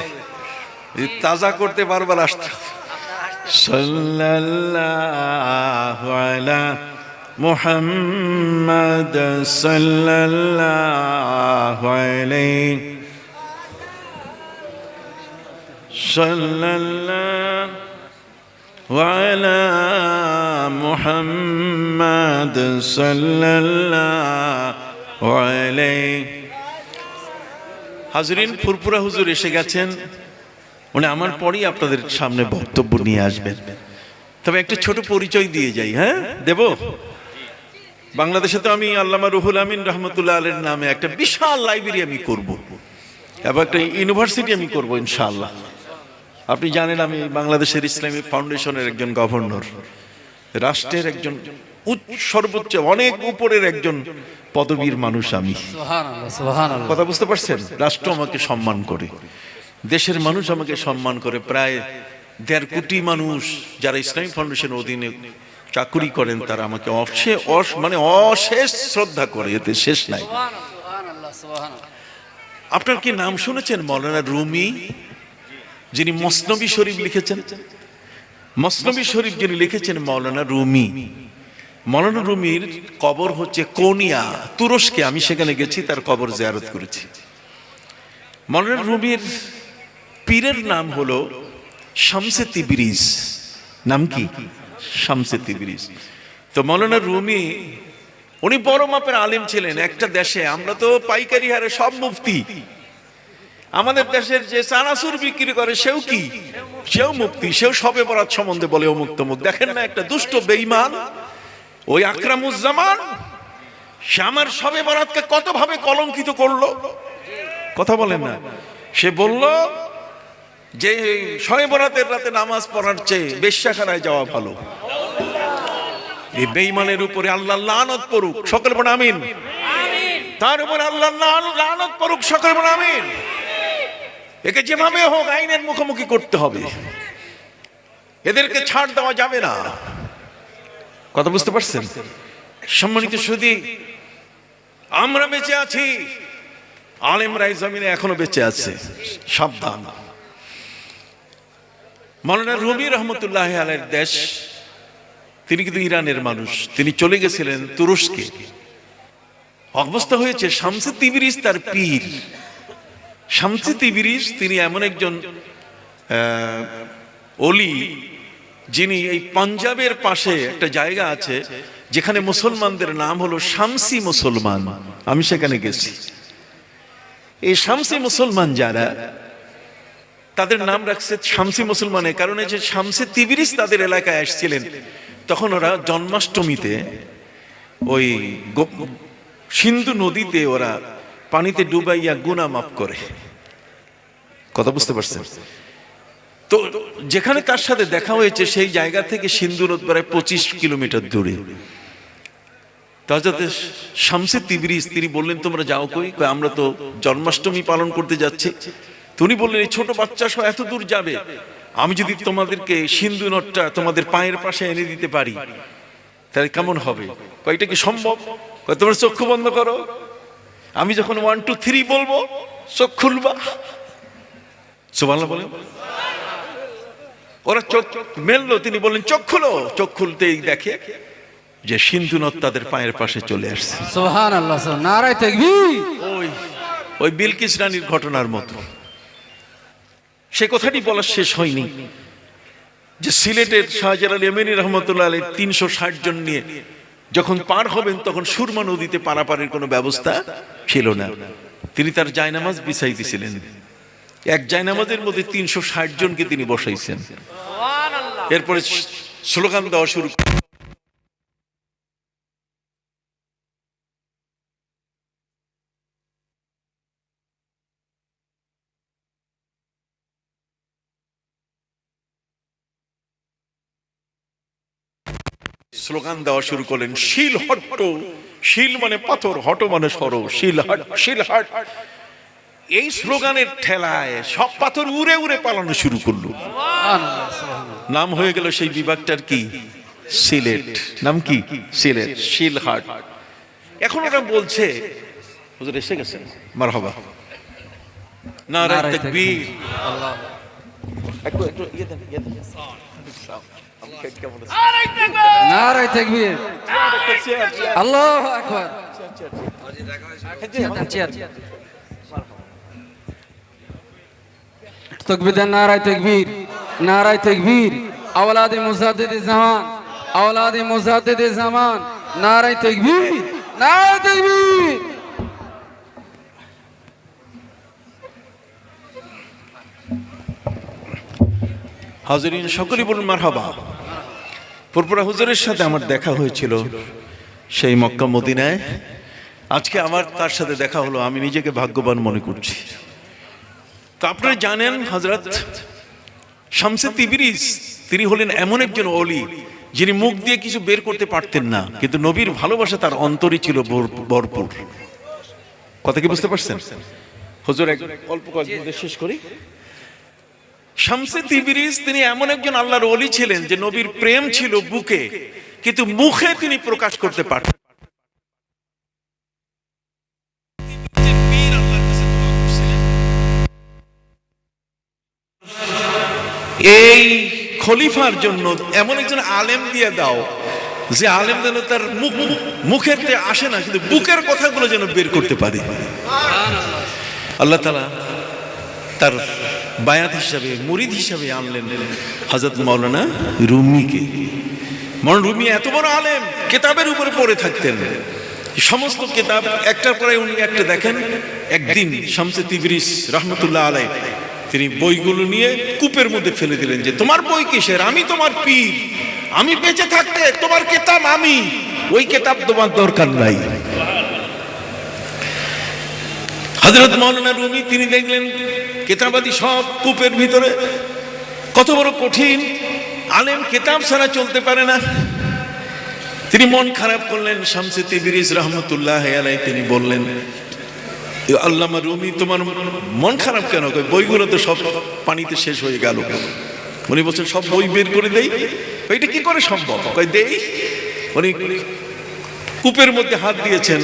তাজা করতে বারবার আসতে হবে। সাল্লাল্লাহু আলা মুহাম্মাদ সাল্লাল্লাহু আলাইহি সাল্লাল্লাহু আলা মুহাম্মাদ সাল্লাল্লাহু আলাইহি। হাজরিন, ফুরফুরা হুজুর এসে গেছেন, উনি আমার পরেই আপনাদের সামনে বক্তব্য নিয়ে আসবেন। তবে একটা ছোট পরিচয় দিয়ে যাই। হ্যাঁ, দেব। বাংলাদেশে তো আমি আল্লামা রুহুল আমিন রহমতুল্লাহ আলাইহির নামে একটা বিশাল লাইব্রেরি আমি করব, এবং একটা ইউনিভার্সিটি আমি করব ইনশাআল্লাহ। আপনি জানেন আমি বাংলাদেশের ইসলামিক ফাউন্ডেশনের একজন গভর্নর, রাষ্ট্রের একজন সর্বোচ্চ অনেক উপরের একজন পদবীর মানুষ আমি। কথা বুঝতে পারছেন? রাষ্ট্র আমাকে সম্মান করে, দেশের মানুষ আমাকে সম্মান করে। প্রায় 1.5 কোটি মানুষ যারা ইসলামিক ফাউন্ডেশনের অধীনে চাকুরি করেন, তারা আমাকে অশেষ শ্রদ্ধা করে, এতে শেষ নাই। আপনার কি নাম শুনেছেন মৌলানা রুমি, যিনি মসনবী শরীফ লিখেছেন? মসনবী শরীফ যিনি লিখেছেন মৌলানা রুমি। মৌলানা রুমির কবর হচ্ছে কোনিয়া, তুরস্কে। আমি সেখানে গেছি, তার কবর জিয়ারত করেছি। মৌলানা রুমির পীরের নাম হলো শামসে তিবরিজ। নাম কি? শামসে তিবরিজ। তো মৌলানা রুমি উনি বড় মাপের আলেম ছিলেন। একটা দেশে আমরা তো পাইকারি হারে সব মুফতি, আমাদের দেশের যে চানাচুর বিক্রি করে সেও কি? সেও মুফতি, সেও শবে বরাত সম্বন্ধে বলে অমুক তমুক। দেখেন না একটা দুষ্ট বেঈমান ওই আকরামুজ্জামান, সে আমার শবে বরাতকে কত ভাবে কলঙ্কিত করলো, কথা বলেন না। সে বলল যে শবে বরাতের রাতে নামাজ পড়ার চেয়ে বেশ্যাখানায় যাওয়া ভালো। এই বেঈমানের উপরে আল্লাহ লানত পড়ুক, সকলে বলেন আমিন। তার উপরে আল্লাহ লানত পড়ুক, সকলে বলেন আমিন। একে যেভাবে হোক আইনের মুখোমুখি করতে হবে, এদেরকে ছাড় দেওয়া যাবে না। কথা বুঝতে পারছেন? সম্মানিত সুধী, আমরা বেঁচে আছি, আলেমরা এই জমিনে এখনো বেঁচে আছে, সাবধান। মাওলানা রুমি রহমতুল্লাহ আলাইহির দেশ, তিনি কিন্তু ইরানের মানুষ। তিনি চলে গেছিলেন তুরস্কে। অবস্থা হয়েছে শামসে তিবরিজ তার পীর। শামসে তিবরিজ তিনি এমন একজন ওলি, যিনি এই পাঞ্জাবের পাশে একটা জায়গা আছে যেখানে মুসলমানদের নাম হলো শামসি মুসলমান। আমি সেখানে গেছি। এই শামসি মুসলমান যারা, তাদের নাম রাখছে শামসি মুসলমানের কারণে যে শামসে তিবরিজ তাদের এলাকায় আসছিলেন, তখন ওরা জন্মাষ্টমীতে ওই সিন্ধু নদীতে ওরা পানিতে ডুবাইয়া গুনাহ মাফ করে। কথা বুঝতে পারছেন? তো যেখানে তার সাথে দেখা হয়েছে সেই জায়গা থেকে সিন্ধু নদ প্রায় 25 কিলোমিটার দূরে। হযরত শামসে তিবরিজ তিনি বললেন, তোমরা যাও কই? আমরা তো জন্মাষ্টমী পালন করতে যাচ্ছি। তিনি বললেন, এই ছোট বাচ্চা সহ এত দূর যাবে, আমি যদি তোমাদেরকে সিন্ধু নদটা তোমাদের পায়ের পাশে এনে দিতে পারি তাহলে কেমন হবে? কয়টা কি সম্ভব? তোমরা চক্ষু বন্ধ করো, আমি যখন 1 2 3 বলবো চোখ খুলবা। সুবহানাল্লাহ বলেন। ওরা চোখ মেললো, তিনি বললেন চোখ খুলো। চোখ খুলতেই দেখে যে সিন্ধু নদ তাদের পায়ের পাশে চলে আসছে। সুবহানাল্লাহ, নারায়ে তাকবীর। ওই বিলকিস রানীর ঘটনার মতো। সে কথাটি বলা শেষ হয়নি যে সিলেটের শাহজালাল ইয়েমেনি রহমতুল্লাহ আলাইহি 360 জন নিয়ে যখন পার হবেন, তখন সুরমা নদীতে পারাপারের কোনো ব্যবস্থা ছিল না। তিনি তার জায়নামাজ বিছাই দিয়েছিলেন। এক জায়নামাজের মধ্যে 360 জনকে তিনি বসাইছেন। এরপরে স্লোগান দেওয়া শুরু। স্লোগান দেওয়া শুরু করলেন, শিল হট্ট। শিল মানে পাথর, হট মানে সরো। শিল হট, শিল হট। এই স্লোগানের ঠেলায় সব পাথর উড়ে উড়ে পালানো শুরু করলো। নাম হয়ে গেল সেই বিভাগটার কি? সিলেট। নাম কি? সিলেট, শিলহাট। এখন ওরা বলছে, হুজুর এসে গেছেন, মারহাবা। নারায়ে তাকবীর। আল্লাহ একটু ইয়ে দেন। নারায়ে তাকবীর। আল্লাহু আকবার। চেয়ার তাকবীর দেন। নারায়ে তাকবীর, নারায়ে তাকবীর। আওলাদে মুজাদ্দিদে জামান, আওলাদে মুজাদ্দিদে জামান। নারায়ে তাকবীর, নারায়ে তাকবীর। হাজিরিন সকলে বলুন মারহাবা। ফুরফুরা হুজুরের সাথে আমার দেখা হয়েছিল সেই মক্কা মদিনায়। আজকে আমার তার সাথে দেখা হলো, আমি নিজেকে ভাগ্যবান মনে করছি। তো আপনারা জানেন হযরত শামসে তিবরিজ তিনি হলেন এমন একজন ওলি যিনি মুখ দিয়ে কিছু বের করতে পারতেন না, কিন্তু নবীর ভালোবাসা তার অন্তরে ছিল ভরপুর। কথা কি বুঝতে পারছেন? হুজুর এক অল্প কয়েকদিন শেষ করি। শামসে তিবরিজ তিনি এমন একজন আল্লাহর ওলি ছিলেন যে নবীর প্রেম ছিল বুকে, কিন্তু মুখে তিনি প্রকাশ করতে পারতেন। এই খলিফার জন্য এমন একজন আলেম দিয়ে দাও যে আলেম যেন তার মুখের আসে না, কিন্তু বুকের কথাগুলো যেন বের করতে পারে। আল্লাহ তাআলা তার বায়াত হিসাবে, মুরিদ হিসাবে আনলেন হযরত মাওলানা রুমিকে। মাওলানা রুমি এত বড় আলেম, কিতাবের উপরে পড়ে থাকতেন, সমস্ত কিতাব একটার পরে উনি একটা দেখেন। একদিন শামসে তিবরিজ রহমতুল্লাহ আলাইহি তিনি বইগুলো নিয়ে কূপের মধ্যে ফেলে দিলেন যে তোমার বই কিসের? আমি তোমার পীর, আমি বেঁচে থাকতে তোমার কিতাব আমি, ওই কিতাব তোমার দরকার নাই। হযরত মাওলানা রুমি তিনি দেখলেন কিতাবাদি সব কূপের ভিতরে। কত বড় কঠিন আলেম, কিতাব ছাড়া চলতে পারে না। তিনি মন খারাপ করলেন। শামসে তিবরিজ রহমতুল্লাহ আলাইহি তিনি বললেন, আল্লামা রুমি তোমার মন খারাপ কেন? বইগুলো তো সব পানিতে শেষ হয়ে গেল। উনি বলছেন সব বই বের করে দেই। এটা কি করে সম্ভব? দেই। উনি কূপের মধ্যে হাত দিয়েছেন,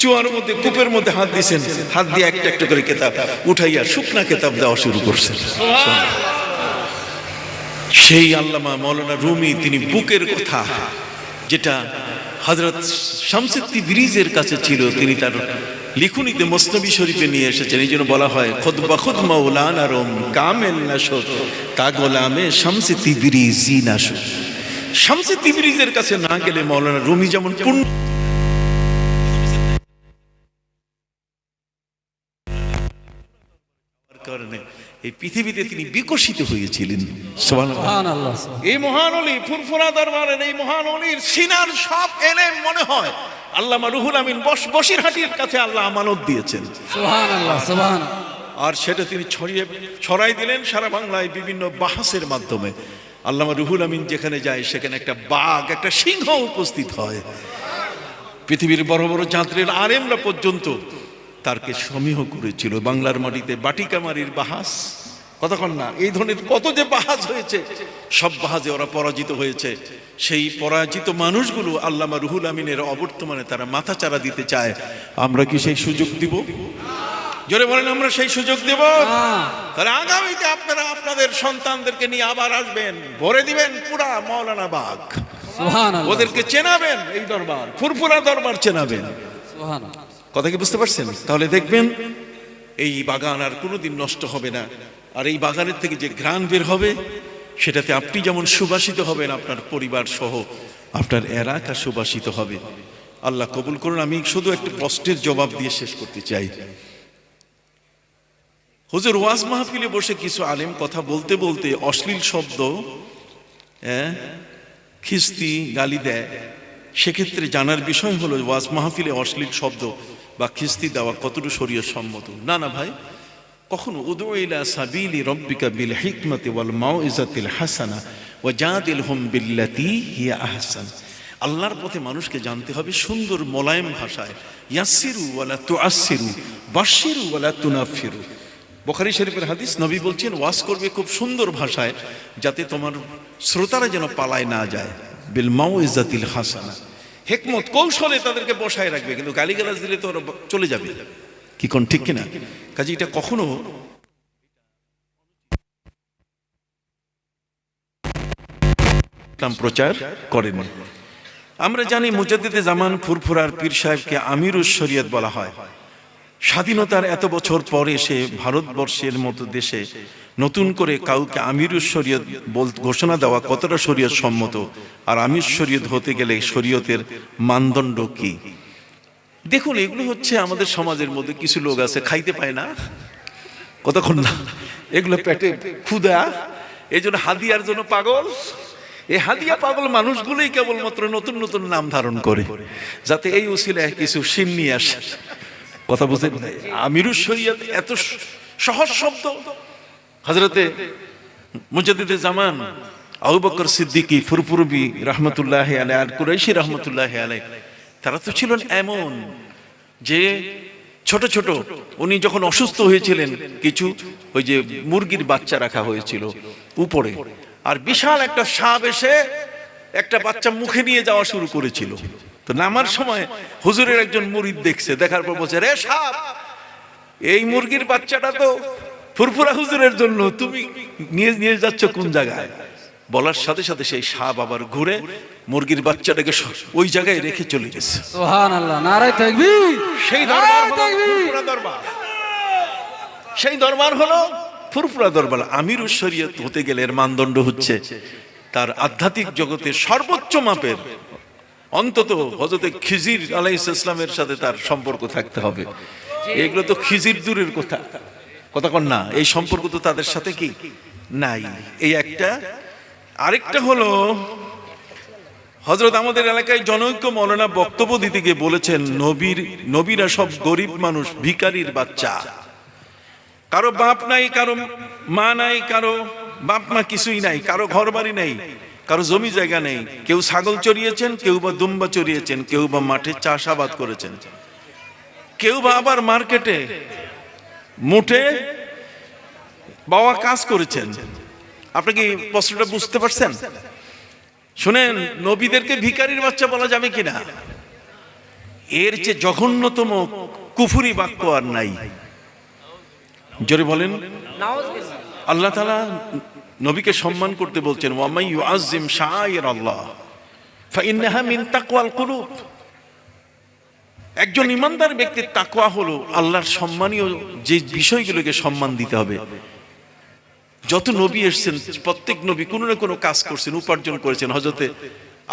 চুয়ার মধ্যে কূপের মধ্যে হাত দিয়েছেন, হাত দিয়ে একটা একটা করে কিতাব উঠাইয়া শুকনা কিতাব দেওয়া শুরু করছেন। সেই আল্লামা মাওলানা রুমি তিনি বুকের কথা যেটা হযরত শামসে তিবরিজের কাছে ছিল, তিনি তার লিখুনিতে মসনবী শরীফে নিয়ে এসেছেন। এই জন্য বলা হয় খুদ বখুদ মাওলানা রুম কামেল নাশদ তা গোলামে শামসে তিবরিজি নাশদ। শামসে তিবরিজের কাছে না গেলে মাওলানা রুমি যেমন পূর্ণ কারণে এই পৃথিবীতে তিনি বিকশিত হয়েছিলেন। সুবহানাল্লাহ। এই মহান ওলি ফুরফুরা দরবারের এই মহান ওলির সিনার সব এলেম মনে হয় আল্লামা রুহুল আমিন বসিরহাটির কাছে আল্লাহ আমানত দিয়েছেন। সুবহানাল্লাহ, সুবহানাল্লাহ। আর সেটা তিনি ছড়াই দিলেন সারা বাংলায় বিভিন্ন বাহাসের মাধ্যমে। আল্লামা রুহুল আমিন যেখানে যায় সেখানে একটা বাঘ, একটা সিংহ উপস্থিত হয়। পৃথিবীর বড় বড় যাত্রীর আলেমরা পর্যন্ত তারকে সমীহ করেছিল। বাংলার মাটিতে বাটিকামারির বাহাস, কতক্ষণ না এই ধরনের কত যে বাহাজ হয়েছে, সব বাহাজে ওরা পরাজিত হয়েছে। সেই পরাজিত মানুষগুলো আল্লামা রুহুল আমিনের অবর্তমানে তারা মাথা চারা দিতে চায়। আমরা কি সেই সুযোগ দিব? জোরে বলেন, আমরা সেই সুযোগ দেব? তাহলে আগামীতে আপনারা আপনাদের সন্তানদেরকে নিয়ে আবার আসবেন, ভরে দিবেন পুরা মাওলানা বাগ। সুবহানাল্লাহ। ওদেরকে চেনাবেন, এই দরবার ফুরফুরা দরবার চেনাবেন। সুবহানাল্লাহ। কথা কি বুঝতে পারছেন? তাহলে দেখবেন এই বাগান আর কোনোদিন নষ্ট হবে না। আর এই বাগানের থেকে যে ঘ্রাণ বের হবে সেটাতে আপনি যেমন সুবাসিত হবেন, আপনার পরিবার সহ আপনার এলাকা সুবাসিত হবে। আল্লাহ কবুল করুন। আমি শুধু একটা প্রশ্নের জবাব দিয়ে শেষ করতে চাই। হুজুর ওয়াজ মাহফিলে বসে কিছু আলেম কথা বলতে বলতে অশ্লীল শব্দ, খিস্তি, গালি দেয়। সেক্ষেত্রে জানার বিষয় হলো ওয়াজ মাহফিলে অশ্লীল শব্দ বা খিস্তি দেওয়া কতটুকু শরীয়ত সম্মত? না না ভাই, কখনো উদু ইলা সাবিলি রব্বিকা বিল হিকমাতি ওয়াল মাউইজাতিল হাসানা ওয়া জাদিলহুম বিল্লাতি হিয়া আহসান। আল্লাহর পথে মানুষকে জানতে হবে সুন্দর মোলায়েম ভাষায়। ইয়াসসিরু ওয়ালা তুআসসিরু বাশশিরু ওয়ালা তুনাফিরু। বুখারী শরীফের হাদিস, নবী বলছেন ওয়াজ করবে খুব সুন্দর ভাষায় যাতে তোমার শ্রোতারা যেন পালায় না যায়। বিল মাউইজাতিল হাসানা, হিকমত কৌশলে তাদেরকে বসায় রাখবে, কিন্তু গালিগালাজ দিলে তো ওরা চলে যাবে। কি কোন ঠিক কিনা? কাজে এটা কখনো ইসলাম প্রচার করেনি। আমরা জানি মুজাদ্দিদে জামান ফুরফুরার পীর সাহেবকে আমিরুশ শরীয়ত বলা হয়। স্বাধীনতার এত বছর পরে এসে ভারতবর্ষের মতো দেশে নতুন করে কাউকে আমিরুশ শরীয়ত ঘোষণা দেওয়া কতটা শরীয়ত সম্মত, আর আমির শরীয়ত হতে গেলে শরীয়তের মানদণ্ড কি? দেখুন, এগুলো হচ্ছে আমাদের সমাজের মধ্যে কিছু লোক আছে খাইতে পায় না, কতক্ষণ না, এগুলো পেটে ক্ষুধা, এই জন্য হাদিয়ার জন্য পাগল। এই হাদিয়া পাগল মানুষগুলোই কেবলমাত্র নতুন নতুন নাম ধারণ করে, যাতে এই উসিলায় কিছু শিন নিয়ে আসে। কথা বুঝতে, আমিরুশ শরীয়ত এত সহজ শব্দ। হযরতে মুজাদ্দিদে জামান আবু বকর সিদ্দিকী ফুরফুরবি রাহমাতুল্লাহি আলাইহি আর কুরাইশি রাহমাতুল্লাহি আলাইহি, তারা তো ছিলেন এমন যে ছোট ছোট, উনি যখন অসুস্থ হয়েছিলেন কিছু ওই যে মুরগির বাচ্চা রাখা হয়েছিল উপরে, আর বিশাল একটা সাপ এসে একটা বাচ্চা মুখে নিয়ে যাওয়া শুরু করেছিল। তো নামার সময় হুজুরের একজন মুরিদ দেখছে, দেখার পর বলছে, রে সাপ, এই মুরগির বাচ্চাটা তো ফুরফুরা হুজুরের জন্য, তুমি নিয়ে নিয়ে যাচ্ছ কোন জায়গায়? বলার সাথে সাথে সেই সাপ আবার ঘুরে মুরগির বাচ্চাটাকে ওই জায়গায় রেখে চলে গেছে। সুবহানাল্লাহ, নারায়ে তাকবীর। সেই দরবার হলো ফুরফুরা দরবার, সেই দরবার হলো ফুরফুরা দরবার। আমিরুশ শরীয়ত হতে গেলে এর মানদণ্ড হচ্ছে তার আধ্যাত্মিক জগতের সর্বোচ্চ মাপের, অন্তত হযরতে খিজির আলাইহিস সালামের সাথে তার সম্পর্ক থাকতে হবে। এগুলো তো খিজির দূরের কথা, কথা কন না, এই সম্পর্ক তো তাদের সাথে কি নাই। এই একটা। আরেকটা হলো, হযরত আমাদের এলাকায় জনৈক মৌলানা বক্তব্য দিতে গিয়ে বলেছেন, নবীরা সব গরিব মানুষ, ভিখারির বাচ্চা, কারো বাপ নাই, কারো মা নাই, কারো বাপ মা কিছুই নাই, কারো ঘর বাড়ি নেই, কারো জমি জায়গা নেই, কেউ ছাগল চড়িয়েছেন, কেউ বা দুম্বা চড়িয়েছেন, কেউ বা মাঠে চাষাবাদ করেছেন, কেউ বা আবার মার্কেটে মুঠে বাবা কাজ করেছেন। আপনি কি প্রশ্নটা বুঝতে পারছেন? শুনেন, নবীদেরকে ভিখারির বাচ্চা বলা যাবে কিনা? এর চেয়ে জঘন্যতম কুফরি বাক্য আর নাই। জোরে বলেন। আল্লাহ তাআলা নবীকে সম্মান করতে বলছেন, ওয়া মান ইউআযযিম শাআইরাল্লাহ ফাইন্নাহা মিন তাকওয়াল কুলুব। একজন ইমানদার ব্যক্তির তাকওয়া হলো আল্লাহর সম্মানীয় যে বিষয়গুলোকে সম্মান দিতে হবে। যত নবী এসেছেন, প্রত্যেক নবী কোনো না কোনো কাজ করছেন, উপার্জন করেছেন। হযরতে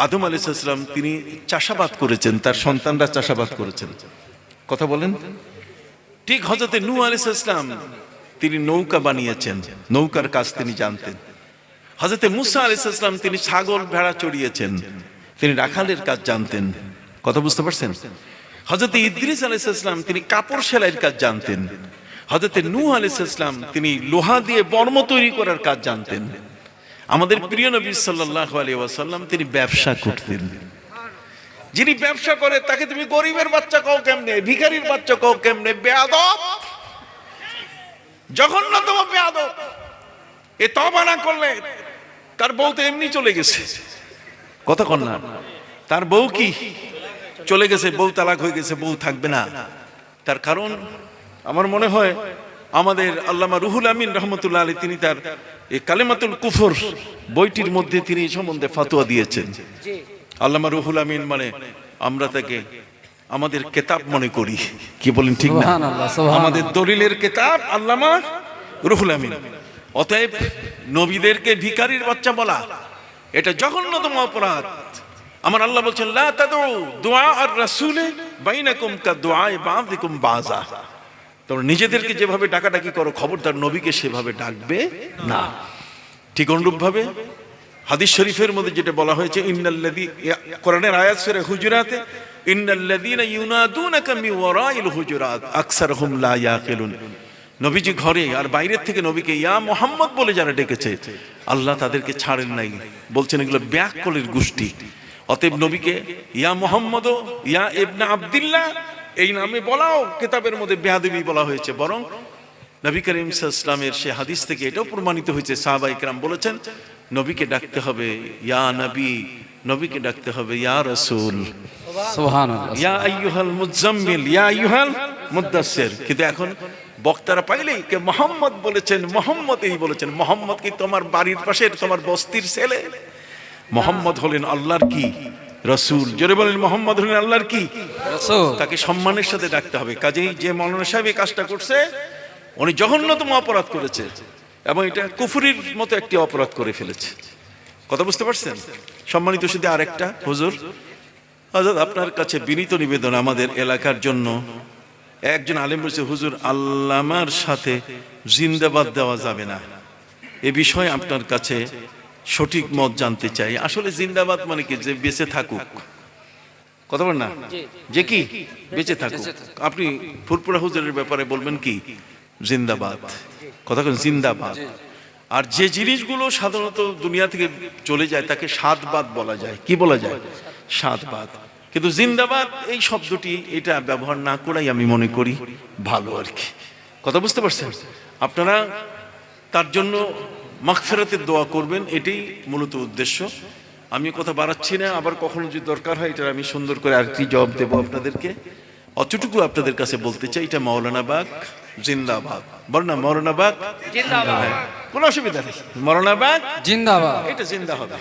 আদম আলাইহিস সালাম তিনি চাষাবাদ করেছেন, তার সন্তানরা চাষাবাদ করেছেন। কথা বলেন। ঠিক হযরতে নূহ আলাইহিস সালাম তিনি নৌকা বানিয়েছেন, নৌকার কাজ তিনি জানতেন। হযরতে মুসা আলাইহিস সালাম তিনি ছাগল ভেড়া চড়িয়েছেন, তিনি রাখালের কাজ জানতেন। কথা বুঝতে পারছেন? হযরতে ইদ্রিস আলাইহিস সালাম তিনি কাপড় সেলাইয়ের কাজ জানতেন। হযরতে নূহ আলাইহিস সালাম তিনি লোহা দিয়ে বর্ম তৈরি করার কাজ জানতেন। আমাদের প্রিয় নবী সাল্লাল্লাহু আলাইহি ওয়াসাল্লাম তিনি ব্যবসা করতেন। যিনি ব্যবসা করে তাকে তুমি গরিবের বাচ্চা কও কেমনে, ভিখারির বাচ্চা কও কেমনে? বেয়াদব, জঘন্যতম বেয়াদব। এ তওবা না করলে তার বউ তো এমনি চলে গেছে। কথা কন না, তার বউ কি চলে গেছে, বউ তালাক হয়ে গেছে, বউ থাকবে না। তার কারণ আমার মনে হয় আমাদের আল্লামা রুহুল আমিন রহমতুল্লাহ আলাইহি তিনি তার এই কালেমাতুল কুফর বইটির মধ্যে তিনি এই সম্বন্ধে ফতোয়া দিয়েছেন। আল্লামা রুহুল আমিন মানে আমরা তাকে আমাদের কিতাব মনে করি, কি বলেন ঠিক না? আমাদের দলিলের কিতাব আল্লামা রুহুল আমিন। অতএব নবীদেরকে ভিখারির বাচ্চা বলা এটা জঘন্যতম অপরাধ। আমার আল্লাহ বলছেন, লা তাদউ দুআ আর রাসূলে বাইনাকুম কা দুআই বাযিকুম বাযা। তোমরা নিজেদেরকে যেভাবে ডাকাডাকি করো, খবরদার নবীকে সেভাবে ডাকবে না। ঠিক অনুরূপভাবে হাদিস শরীফের মধ্যে যেটা বলা হয়েছে, ইন্নাল্লাযী, কোরআনের আয়াত সূরা হুজুরাতে, ইন্নাল্লাযীনা ইউনাদুনাকা মিন ওয়ারাইল হুজুরাত আকসারুহুম লা ইয়াকিলুন। নবীজি ঘরে আর বাইরের থেকে নবীকে ইয়া মুহাম্মদ বলে যারা ডেকেছে, আল্লাহ তাদেরকে ছাড়েন নাই, বলছেন এগুলো ব্যাককলের গোষ্ঠী। অতএব নবীকে ইয়া মুহাম্মদ, ইয়া ইবনে আব্দুল্লাহ এই নামে বলাও কিতাবের মধ্যে বেয়াদবি বলা হয়েছে। বরং নবী করিম সাল্লাল্লাহু আলাইহি ওয়াসাল্লামের সে হাদিস থেকে এটাও প্রমাণিত হয়েছে, সাহাবায়ে কেরাম বলেছেন নবীকে ডাকতে হবে ইয়া নবী, নবীকে ডাকতে হবে ইয়া রাসূল, সুবহানাল্লাহ, ইয়া আইয়ুহাল মুজাম্মিল, ইয়া আইয়ুহাল মুদাসসির। কিন্তু এখন বক্তারা পাইলেই কে মোহাম্মদ বলেছেন, মোহাম্মদ এই বলেছেন। মোহাম্মদ কি তোমার বাড়ির পাশের তোমার বস্তির ছেলে? মোহাম্মদ হলেন আল্লাহর কি রসুল। জোরে বলেন, মোহাম্মদ হলেন আল্লাহর কি রাসূল। তাকে সম্মানের সাথে ডাকতে হবে। কাজেই যে মৌলানা সাহেব এই কাজটা করছে, উনি জঘন্যতম অপরাধ করেছে এবং এটা কুফরির মতো একটি অপরাধ করে ফেলেছে। কথা বুঝতে পারছেন? সম্মানিত শুধু আরেকটা, হুজুর হযরত আপনার কাছে বিনীত নিবেদন, আমাদের এলাকার জন্য একজন আলেম বলছে, হুজুর আল্লামার সাথে জিন্দাবাদ দেওয়া যাবে না, এ বিষয়ে আপনার কাছে সঠিক মত জানতে চাই। আসলে জিন্দাবাদ মানে কি? যে বেঁচে থাকুক। কথা বল না, যে কি বেঁচে থাকুক। আপনি ফুরফুরা হুজুরের ব্যাপারে বলবেন কি? জিন্দাবাদ। কথা বলেন, জিন্দাবাদ। আর যে জিনিসগুলো সাধারণত দুনিয়া থেকে চলে যায় তাকে সাধবাদ বলা যায়। কি বলা যায়? সাধবাদ। কিন্তু জিন্দাবাদ এই শব্দটি এটা ব্যবহার না করাই আমি মনে করি ভালো আর কি। কথা বুঝতে পারছেন? আপনারা তার জন্য মাগফিরাতের দোয়া করবেন, এটাই মূলত উদ্দেশ্য। আমি কথা বাড়াচ্ছি না, আবার কখনো যদি দরকার হয় এটা আমি সুন্দর করে আরেকটি জবাব দেবো আপনাদেরকে। অতটুকু আপনাদের কাছে বলতে চাই, এটা মাওলানা বাগ জিন্দাবাদ। বল না, মাওলানা বাগ জিন্দাবাদ। কোনো অসুবিধা নেই, মাওলানা বাগ জিন্দাবাদ। এটা জিন্দা হবে।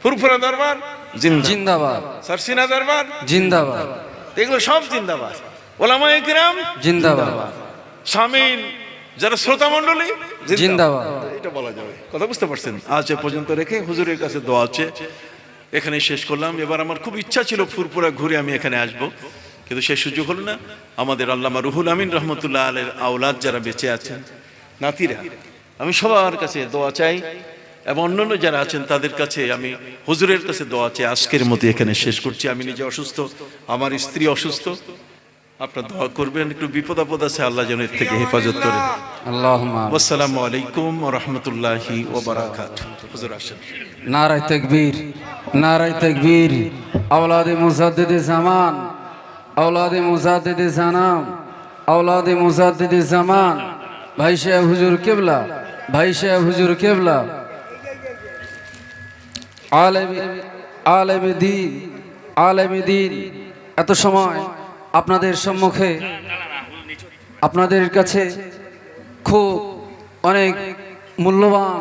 ফুরফুরা দরবার জিন্দাবাদ, জিন্দাবাদ। সারসিনা দরবার জিন্দাবাদ। এগুলো সব জিন্দাবাদ। ওলামায়ে কিরাম জিন্দাবাদ। শামিল যারা শ্রোতা মণ্ডলী জিন্দাবাদ। এটা বলা যাবে। কথা বুঝতে পারছেন? আজ এ পর্যন্ত রেখে হুজুরের কাছে দোয়া আছে, এখানে শেষ করলাম। এবার আমার খুব ইচ্ছা ছিল ফুরফুরা ঘুরে আমি এখানে আসব, কিন্তু সে সুযোগ হলো না। আমাদের আল্লামা রুহুল আমিন রহমতুল্লাহ আলের আওলাদ যারা বেঁচে আছেন, নাতিরা, আমি সবার কাছে দোয়া চাই এবং অন্যান্য যারা আছেন তাদের কাছে আমি হুজুরের কাছে দোয়া চাই। আজকের মতো এখানে শেষ করছি। আমি নিজে অসুস্থ, আমার স্ত্রী অসুস্থ, আপনার দোয়া করবেন। একটু বিপদ আপদ আছে, আল্লাহ যেন এর থেকে হেফাজত করে। আল্লাহুম্মা আমিন। আসসালামু আলাইকুম ওয়া রাহমাতুল্লাহি ওয়া বারাকাতুহু। হুজুর আসেন। নারায়ে তাকবীর, নারায়ে তাকবীর। আওলাদে মুজাদ্দিদে জামান, আওলাদে মুজাদ্দিদে জানাম, আওলাদে মুজাদ্দিদে জামান, ভাই সাহেব হুজুর কিবলা, ভাই সাহেব হুজুর কিবলা, আলেমে দ্বীন, আলেমে দ্বীন। এত সময় আপনাদের সম্মুখে আপনাদের কাছে খুব অনেক মূল্যবান